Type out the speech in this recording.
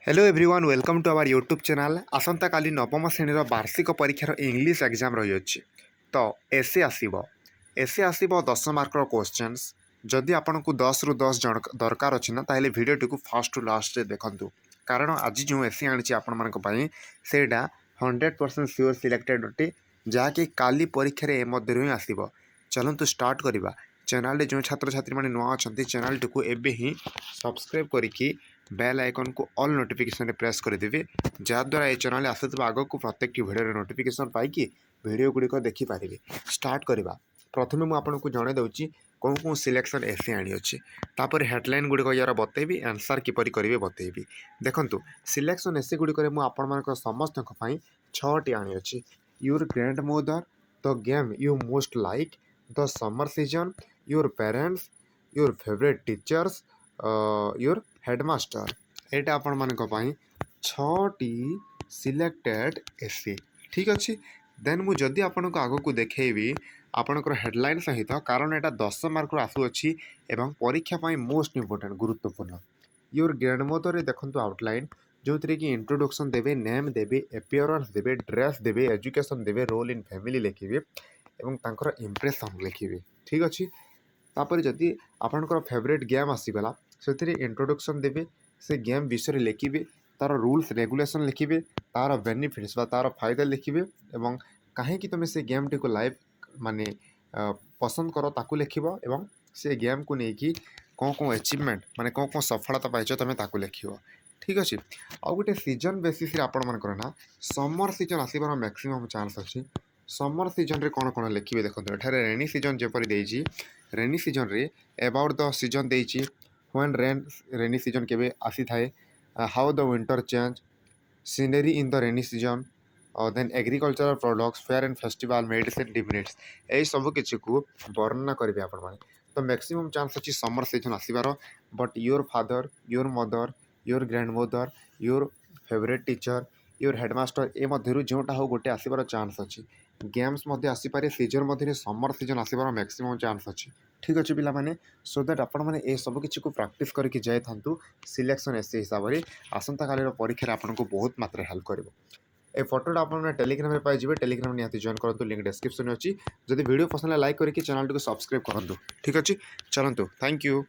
Hello everyone welcome to our YouTube channel. आसंता काली नवम श्रेणीर वार्षिक परीक्षार इंग्लिश एग्जाम रही अछि। तो एसे आसीबो 10 मार्कर क्वेश्चंस। जदि आपन को 10 रु 10 जन दरकार अछि ना ताहेले वीडियो टिकु फर्स्ट टू लास्ट रे देखंतु, कारण आज जो एसे आनिछि आपन मानक पई सेटा 100% श्योर सिलेक्टेड अटे, जाके काली परीक्षा रे मध्य ही आसीबो। चलंतु स्टार्ट करिबा। चैनल रे जो छात्र छात्री माने नुआ अछंती चैनल टिकु एबे ही सब्सक्राइब करिकि बेल आइकन को ऑल नोटिफिकेशन प्रेस करदेवे, जहाद्वारा ये चैनल आसुवा आग को प्रत्येक भिडियो नोटिफिकेशन पाई भिडियो गुड़िक देखिपारे। स्टार्ट करवा। प्रथम मुझे आपको जन दूसरी कौन कौन सिलेक्शन एसे आनी अच्छी, तापर हेडलाइन गुड़िक यार बतेबी, आंसर किपर करेंगे बतेबी। देखो सिलेक्शन एसे गुड़िक समस्त छटी आनी अच्छी। Your grand mother, the game you most like, the summer season, your parents, your favourite teachers, your headmaster. एटा आपण मानक पई 6टी सिलेक्टेड एसे। ठीक अच्छे। देन मु जदि आपन को आगो को देखेबी आपनकर हेडलाइन सहित, कारण एटा 10 मार्क आसुअछि एवं परीक्षा पई मोस्ट इंपोर्टेंट गुरुत्वपूर्ण। योर ग्रैंड मदर देखंतु आउटलाइन, जो थरे कि इंट्रोडक्शन देबे, नेम देबे, अपीयरेंस देबे, ड्रेस देबे, एजुकेशन देबे, रोल इन फैमिली लिखिबे एवं तांकर इंप्रेशन लिखिबे। ठीक अच्छे। तापर जदि आपनकर फेवरेट गेम आसीगला से इंट्रोडक्शन देबे, से गेम विषय लिखिबे, तार रूल्स रेगुलेशन लिखिबे, तार बेनिफिट्स बा तार फायदा लिखिबे एवं कहीं तुम से गेम टी को लाइव माने पसंद कर ताकू लिखिबो एवं से गेम को लेकिन कौन कौन अचिवमेंट माने कौन कौन सफलता पाइछ तुम ताकू लिखिबो। ठीक अच्छे। आ गोटे सीजन बेसीस आपण मानकर ना समर सीजन आसबार मैक्सिमम चांस अच्छी। समर सीजन रे कौन कौन लिखिबे देखो, एठारे रेनी सीजन जेपरी देइछि, रेनी सीजन रे अबाउट द सीजन देइछि, व्हेन रेनी सीजन केबे आसी थाए, how the winter change, scenery in the rainy season, then agricultural products, fair and festival, medicine डिमिनिट्स, यही सब किसी को वर्णना करेंगे आपण माने। तो मैक्सिमम चांस अच्छी समर सीजन आसबार। But your father, your mother, your grandmother, your favourite teacher, your headmaster ए मध्य जोटा हो गोटे आसबार चांस अच्छी। गेम्स आसीपारे सीजन मध्य समर सीजन आसबार मैक्सिमम चांस अच्छी। ठीक अच्छे पिला माने, सो दैट आपण माने ए सब किसी को प्रैक्टिस करके जाए था सिलेक्शन एस हिसाब से आसंता काली परीक्षा आपको बहुत मात्रा हेल्प कर। ए फोटोटा आप टेलीग्राम में पाइबे, टेलीग्राम निहाती जॉइन करूँ, लिंक डिस्क्रिप्शन अच्छी। जब वीडियो पसंद लाइक करके चैनल को सब्सक्राइब करूँ। ठीक अच्छे। चलतु, थैंक यू।